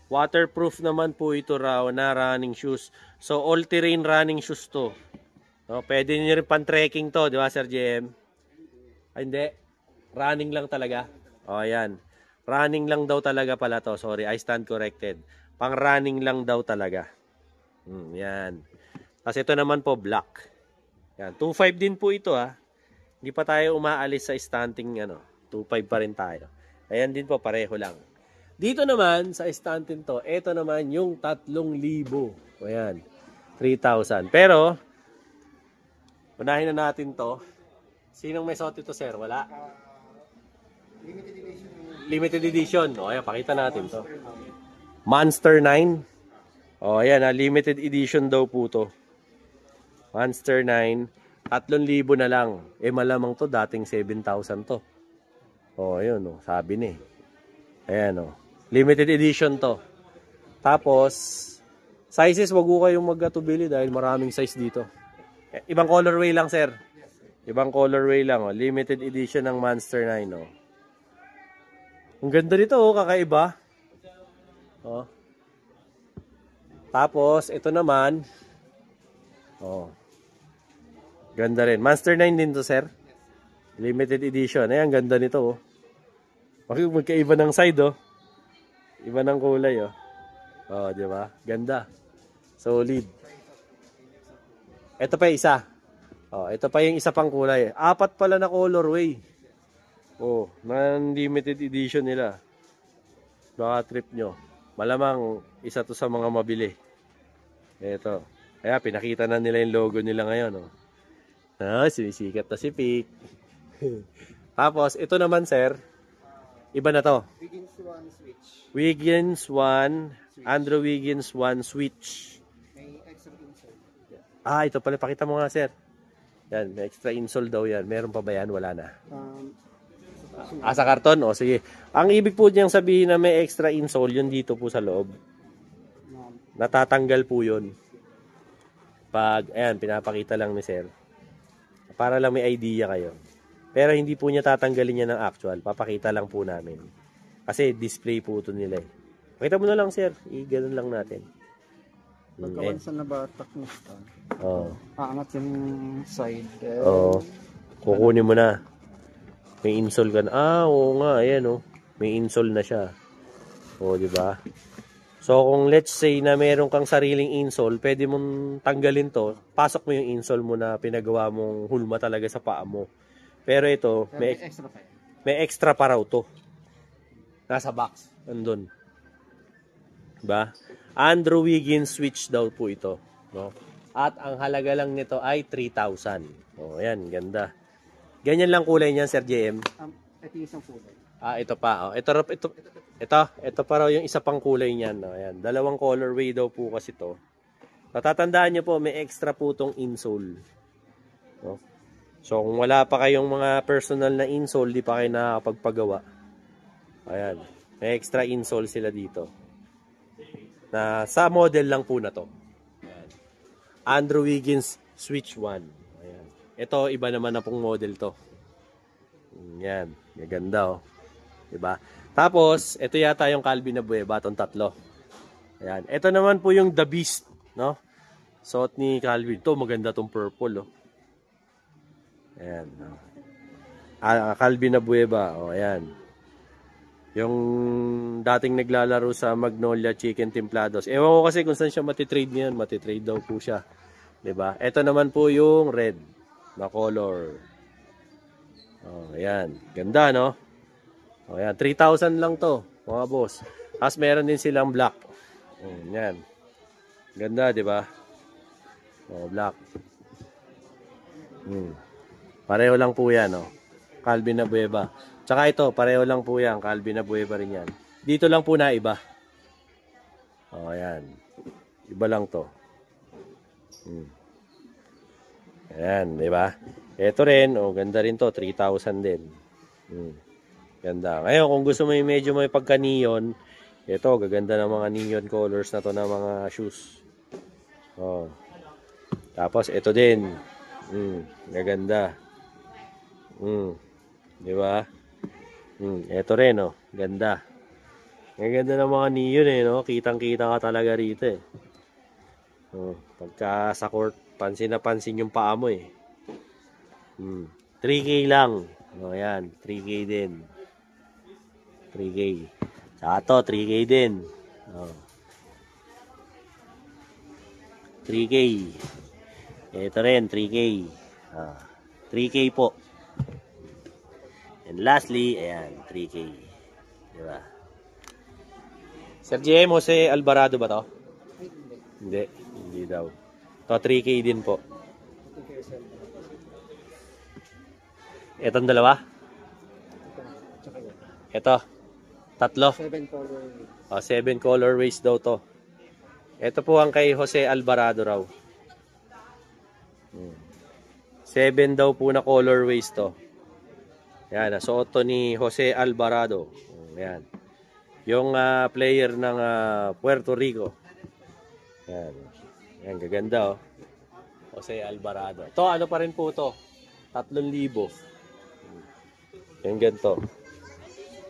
Waterproof naman po ito raw na running shoes. So, all-terrain running shoes to. No, pwede niyo rin pan-trekking to, di ba, Sir JM? Ay, hindi. Running lang talaga. O, ayan. Running lang daw talaga pala to. Sorry, I stand corrected. Pang-running lang daw talaga. Yan. Kasi ito naman po, black. Yan. 2.5 din po ito, ha. Hindi pa tayo umaalis sa stunting, 2.5 pa rin tayo. Ayan din po, pareho lang. Dito naman, sa stunting to, ito naman yung 3,000. Ayan. 3,000. Pero, unahin na natin to. Sinong may suot ito, sir? Wala? Limited edition. Limited edition. O, ayan, pakita natin to. Monster 9. O, ayan, limited edition daw po to. Monster 9. 3,000 na lang. Malamang to, dating 7,000 to. O, ayun, sabi ni. Ayan, limited edition to. Tapos, sizes, wag ko kayong magkatubili dahil maraming size dito. Ibang colorway lang, sir. Ibang colorway lang, limited edition ng Monster 9, Ang ganda nito, kakaiba. Tapos, ito naman, ganda rin. Monster 9 din to, sir. Limited edition. Ayan, ganda nito, magkaiba ng side, Iba ng kulay, di ba? Ganda. Solid. Ito pa yung isa. Ito pa yung isa pang kulay. 4 pala na colorway. Non-limited edition nila. Baka trip nyo. Malamang isa to sa mga mabili. Ito. Kaya pinakita na nila yung logo nila ngayon, sumisikat na si Pic. Tapos, ito naman, sir. Iba na to. Wiggins 1 switch. Wiggins 1. Andrew Wiggins 1 switch. May extra insole. Ito pala. Pakita mo nga, sir. Yan. May extra insole daw yan. Meron pa ba yan? Wala na. Sa karton? O, sige. Ang ibig po niyang sabihin na may extra insole, yun dito po sa loob. Natatanggal po yun. Ayan, pinapakita lang ni sir. Para lang may idea kayo. Pero hindi po niya tatanggalin niya ng actual. Papakita lang po namin. Kasi display po ito nila. Pakita mo na lang, sir. Ganun lang natin. Pagkawansan na batak mo ito. Aangat yung side. Kukunin mo na. May insole ka na. Oo nga. Ayan, may insole na siya. Di ba? So, kung let's say na meron kang sariling insole, pwede mong tanggalin to. Pasok mo yung insole mo na pinagawa mong hulma talaga sa paa mo. Pero ito, may extra pa raw to. Nasa box. Andun. Diba? Andrew Wiggins switch daw po ito. At ang halaga lang nito ay 3,000. Ayan, ganda. Ganyan lang kulay niyan, Sir JM. Ito yung isang kulay. Ito pa. Ito pa raw yung isa pang kulay niyan. Ayan, dalawang colorway daw po kasi to. Natatandaan nyo po, may extra po tong insole. So, kung wala pa kayong mga personal na insole, di pa kayo nakakapagpagawa. Ayan. May extra insole sila dito. Na sa model lang po na to. Ayan. Andrew Wiggins Switch 1. Ayan. Ito, iba naman na pong model to. Ayan. Maganda, Diba? Tapos, ito yata yung Calvin Abueva, itong tatlo. Ayan. Ito naman po yung The Beast, suot ni Calvin. Ito, maganda tong purple, Ayan. Calvin Abueva. Ayan. Yung dating naglalaro sa Magnolia Chicken Templados. Ewan ko kasi kung saan siya matitrade niyan. Matitrade daw po siya. Diba? Ito naman po yung red na color. Ayan. Ganda, Ayan. 3,000 lang to, mga boss. Tapos meron din silang black. Ayan. Ganda, diba? Black. Pareho lang po yan, Calvin Abueva. Tsaka ito, pareho lang po yan. Calvin Abueva rin yan. Dito lang po na iba. Ayan. Iba lang to. Ayan, di ba? Ito rin, oh, ganda rin to, 3,000 din. Ganda. Ngayon, kung gusto mo yung medyo may pagka-neon, ito, gaganda ng mga neon colors na to na mga shoes. Oh. Tapos, ito din. Gaganda. Di ba? Ito rin, oh. Ganda. Ang ganda ng mga neon eh, no? Kitang-kita ka talaga rito eh. Oh, pagka sa court, pansin na pansin yung paa mo eh. 3K lang. O yan, 3K din. 3K. Saka to, 3K din. O. 3K. Ito rin, 3K. 3K po. And lastly, ayan, 3K. Diba? Sir JM, Jose Alvarado ba to? Hindi. Hindi daw. To 3K din po. Itong dalawa? Ito. Tatlo. 7 color. 7 colorways daw to. Ito po ang kay Jose Alvarado raw. 7 daw po na colorways to. Yan, nasuot to ni Jose Alvarado. Yan. Yung player ng Puerto Rico. Yan. Yan, gaganda oh. Jose Alvarado. To, ano pa rin po to? 3,000. Yan ganito.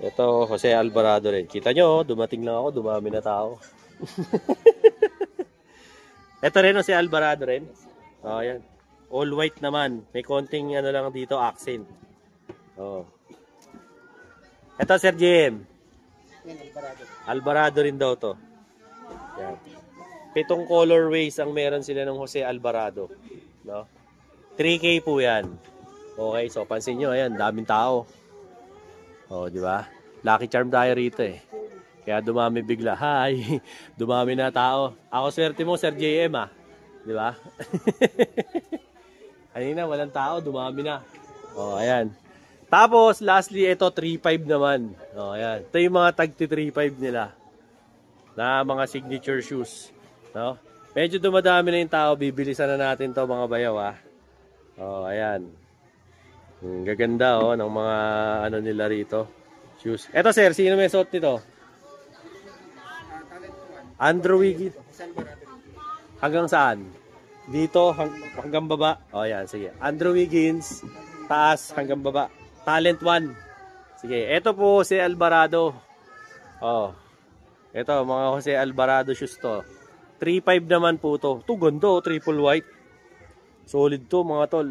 Ito, Jose Alvarado rin. Kita nyo, dumating lang ako, dumami na tao. Ito rin, Jose Alvarado rin. Oh, yan. All white naman. May konting ano lang dito, accent. Oh. Ito, Sir Jim. Yan, Alvarado. Alvarado rin daw to. Yan. 7 colorways ang meron sila ng Jose Alvarado. No? 3K po yan. Okay, so pansin nyo, ayan, daming tao. Oh, di ba? Lucky charm tayo rito eh. Kaya dumami bigla. Hi! Dumami na tao. Ako swerte mo, Sir JM ah. Di ba? Kanina, walang tao, dumami na. Oh, ayan. Tapos, lastly, ito, 3.5 naman. Oh, ayan. Ito yung mga tagti 3.5 nila. Na mga signature shoes. No? Medyo dumadami na yung tao. Bibilisan na natin to mga bayaw ah. Oh, ayan. Gaganda oh, ng mga ano nila rito. Shoes. Eto sir, sino may suot nito? Andrew Wiggins. Hanggang saan? Dito hanggang baba. Oh, ayan, sige. Andrew Wiggins, taas hanggang baba. Talent 1. Sige, eto po si Alvarado. Oh. Eto, mga Jose Alvarado shoes to. 3.5 naman po to. Ito ganda oh, triple white. Solid to mga tol.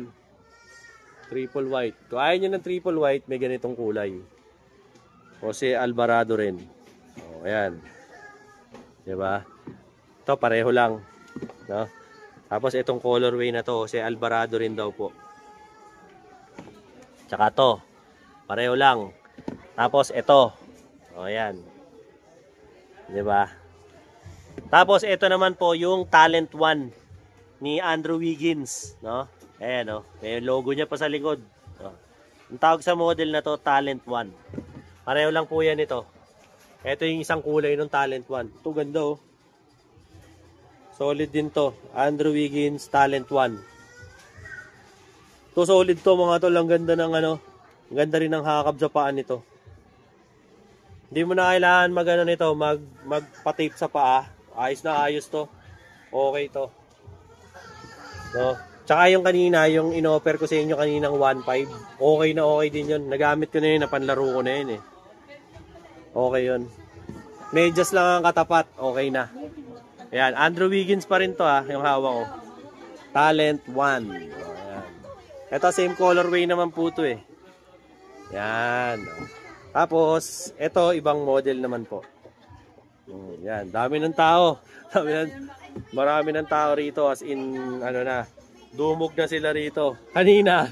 Triple white. Kung ayaw nyo ng triple white, may ganitong kulay. Jose Alvarado rin. O, ayan. Diba? Ito, pareho lang. No? Tapos, itong colorway na to, Jose Alvarado rin daw po. Tsaka to. Pareho lang. Tapos, ito. O, ayan. Diba? Tapos, ito naman po, yung Talent 1 ni Andrew Wiggins. No? Ayan, oh. May logo niya pa sa likod. Oh. Ang tawag sa model na to, Talent 1. Pareho lang po yan ito. Ito yung isang kulay ng Talent 1. Ito ganda oh. Solid din to. Andrew Wiggins, Talent 1. Ito solid to mga tol. Ang ganda ng ano. Ang ganda rin ng hakab sa paan nito. Hindi mo na kailangan mag-ano nito, magpa-tape sa paa. Ayos na ayos to. Okay to. No? Tsaka yung kanina, yung in-offer ko sa inyo kaninang 1.5, okay na okay din yun. Nagamit ko na yun, napanlaro ko na yun eh. Okay yun. Medyas lang ang katapat, okay na. Ayan, Andrew Wiggins pa rin to ha, yung hawak ko. Talent 1. Ayan. Ito, same colorway naman po to eh. Ayan. Tapos, ito, ibang model naman po. Ayan, dami ng tao. Marami ng tao rito as in, ano na, dumog na sila rito. Kanina,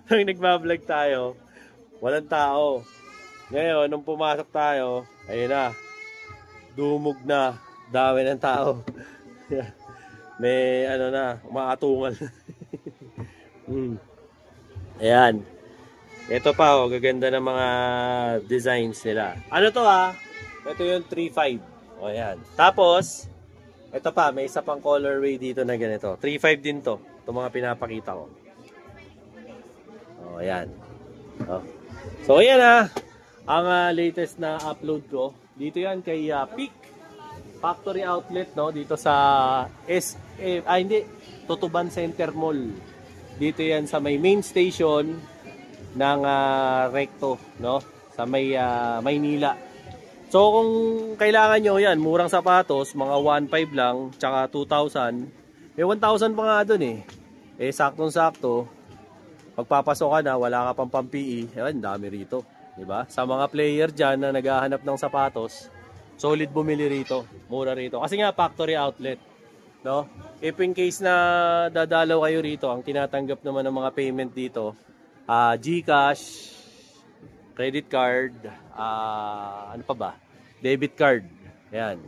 nung nagbablog tayo, walang tao. Ngayon, nung pumasok tayo, ayun na, dumog na, dami ng tao. May, ano na, umaatungal. Ayan. Ito pa, oh, gaganda ng mga designs nila. Ano to ha? Ito yung 3.5. O, ayan. Tapos, Ito pa, may isa pang colorway dito na ganito. 3.5 din to. Ito mga pinapakita ko. Oh, ayan. Oh. So, ayan ang latest na upload ko. Dito yan kay Peak Factory Outlet, no? Dito sa Tutuban Center Mall. Dito yan sa may main station ng Recto, no? Sa may Maynila. So kung kailangan nyo yan, murang sapatos, mga 1.5 lang, tsaka 2,000. May 1,000 pa nga dun saktong-sakto. Pagpapasok ka na, wala ka pang pang-PE, ayun, dami rito. Diba? Sa mga player dyan na naghahanap ng sapatos, solid bumili rito. Mura rito. Kasi nga, factory outlet. No? If in case na dadalaw kayo rito, ang tinatanggap naman ng mga payment dito, GCash, credit card, ano pa ba? Debit card. Ayan.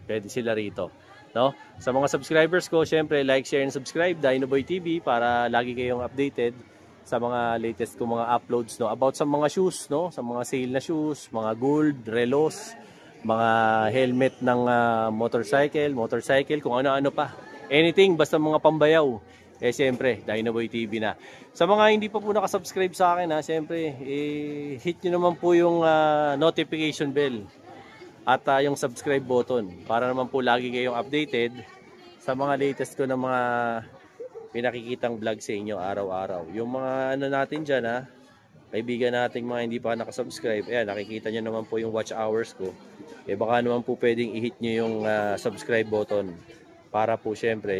Pwede sila rito. No? Sa mga subscribers ko, syempre, like, share, and subscribe, Dinoboy TV, para lagi kayong updated sa mga latest ko mga uploads, no, about sa mga shoes, no, sa mga sale na shoes, mga gold, relos, mga helmet ng motorcycle, kung ano-ano pa, anything basta mga pambayaw. Siyempre, Dinoboy TV na. Sa mga hindi pa po nakasubscribe sa akin, siyempre, hit nyo naman po yung notification bell at yung subscribe button para naman po lagi kayong updated sa mga latest ko na mga pinakikitang vlog sa inyo araw-araw. Yung mga natin dyan, kaibigan nating mga hindi pa nakasubscribe, nakikita nyo naman po yung watch hours ko. Baka naman po pwedeng i-hit nyo yung subscribe button para po syempre,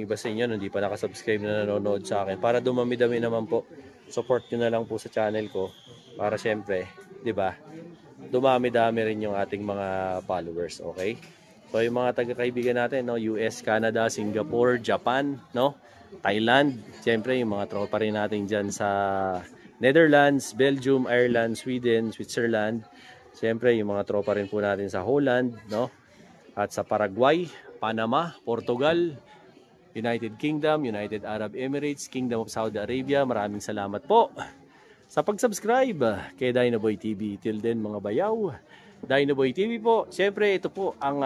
iba sa inyo hindi pa nakasubscribe na nanonood sa akin. Para dumami-dami naman po, support nyo na lang po sa channel ko para syempre, di ba, dumami-dami rin yung ating mga followers, okay? So yung mga taga-kaibigan natin, no, US, Canada, Singapore, Japan, no, Thailand, siyempre yung mga tropa rin natin dyan sa Netherlands, Belgium, Ireland, Sweden, Switzerland, siyempre yung mga tropa rin po natin sa Holland, no? At sa Paraguay, Panama, Portugal, United Kingdom, United Arab Emirates, Kingdom of Saudi Arabia. Maraming salamat po sa pag-subscribe kay Dinoboy TV. Till then mga bayaw, Dinoboy TV po. Siyempre ito po ang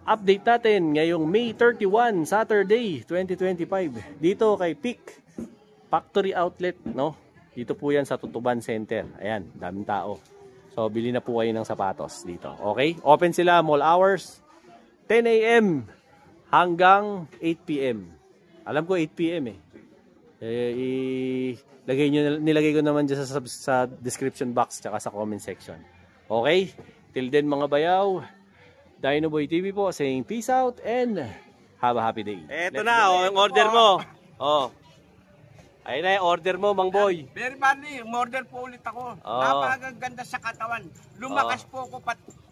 update natin ngayong May 31, Saturday, 2025. Dito kay Peak Factory Outlet, no? Dito po yan sa Tutuban Center. Ayan, daming tao. So, bili na po kayo ng sapatos dito. Okay? Open sila, mall hours, 10 a.m. hanggang 8 p.m. Alam ko 8 p.m. Nilagay ko naman dyan sa description box tsaka sa comment section. Okay? Till then mga bayaw, Dinoboy TV po saying peace out and have a happy day. Eto na, yung order mo. Ayun na yung order mo, Mang Boy. Very badly, order po ulit ako. Napakaganda sa katawan. Lumakas po ako,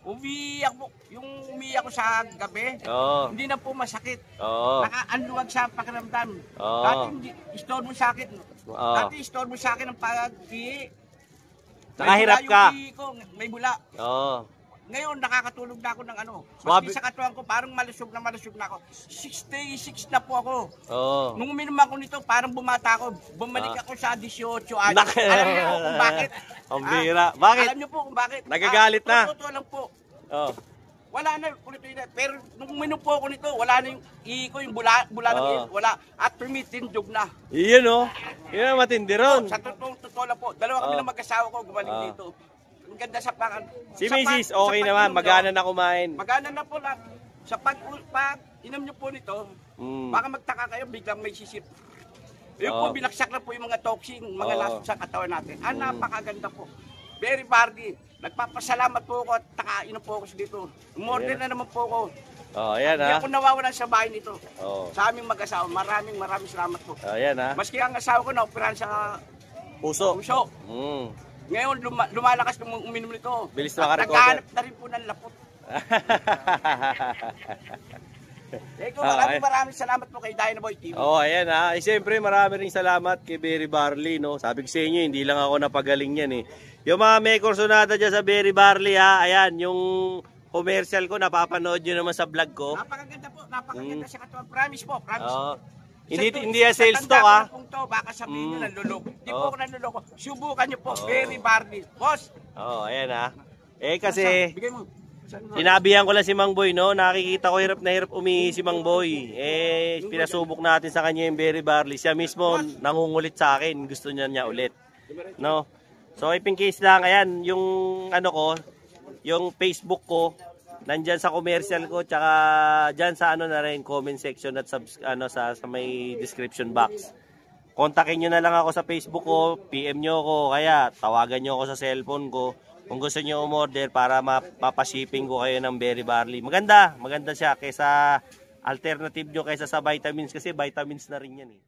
umiyak po. Yung umiyak ko sa gabi, hindi na po masakit. Nakaanluwag sa pakiramdam. Dati store mo sa akin. Dati store mo sa akin ang pag-ihi. Nakahirap ka. May bula. Ngayon, nakakatulog na ako ng Swabe. Sa katawan ko, parang malusog na ako. 66 na po ako. Nung uminom ako nito, parang bumata ako. Bumalik ako sa 18 anos. Alam niyo po kung bakit? Ang bira. Bakit? Alam niyo po kung bakit? Nagagalit na. Totoo lang po. Wala na ulit na. Pero nung uminom po ako nito, wala na yung ihi ko, yung bula ng ihi. Wala. At tumitindog na. Iyon Yun ang matindi ron. Sa totoo lang po. Dalawa kami ng mag-asawa ko gumaling dito. Ang ganda sa pangan. Si Mrs. okay naman, magana na kumain. Magana na po lahat. Sa pag inom nyo po nito, baka magtaka kayo, biglang may sisip. Yung po, binaksak na po yung mga toxin, mga laso sa katawan natin. Napakaganda po. Very bardy. Nagpapasalamat po ako at takainom po ako dito. Umorder na naman po ako. Ayan Hindi ako nawawalan sa bahay nito. Sa aming mag-asawa, maraming salamat po. Ayan Maski ang asawa ko na-operahan sa puso. Ngayon, lumalakas nung uminom nito. Bilis na makarecover. Naghahanap na rin po ng lapot. Maraming salamat po kay Dinoboy TV. Ayan siyempre marami rin salamat kay Berry Barley, no? Sabi ko sa inyo, hindi lang ako napagaling yan Yung mga may kursonada dyan sa Berry Barley ayan, yung commercial ko, napapanood nyo naman sa vlog ko. Napakaganda po, napakaganda sa katawan. Promise po, promise. Hindi sales stock baka sabihin nyo nanluloko. Hindi po ako nanluloko. Subukan nyo po, Berry Barley. Boss! Ayan kasi bigay mo. Sinabihan ko lang si Mang Boy, no? Nakikita ko hirap na hirap umihi si Mang Boy. Pinasubok natin sa kanya yung berry barley. Siya mismo nangungulit sa akin. Gusto niya ulit. No? So, in case lang, ayan, yung ano ko, yung Facebook ko, nandyan sa commercial ko, tsaka dyan sa ano na rin, comment section at sa may description box. Kontakin nyo na lang ako sa Facebook ko, PM nyo ako, kaya tawagan nyo ako sa cellphone ko. Kung gusto nyo umorder para mapashipping ko kayo ng berry barley. Maganda siya kaysa alternative nyo kaysa sa vitamins kasi vitamins na rin yan eh.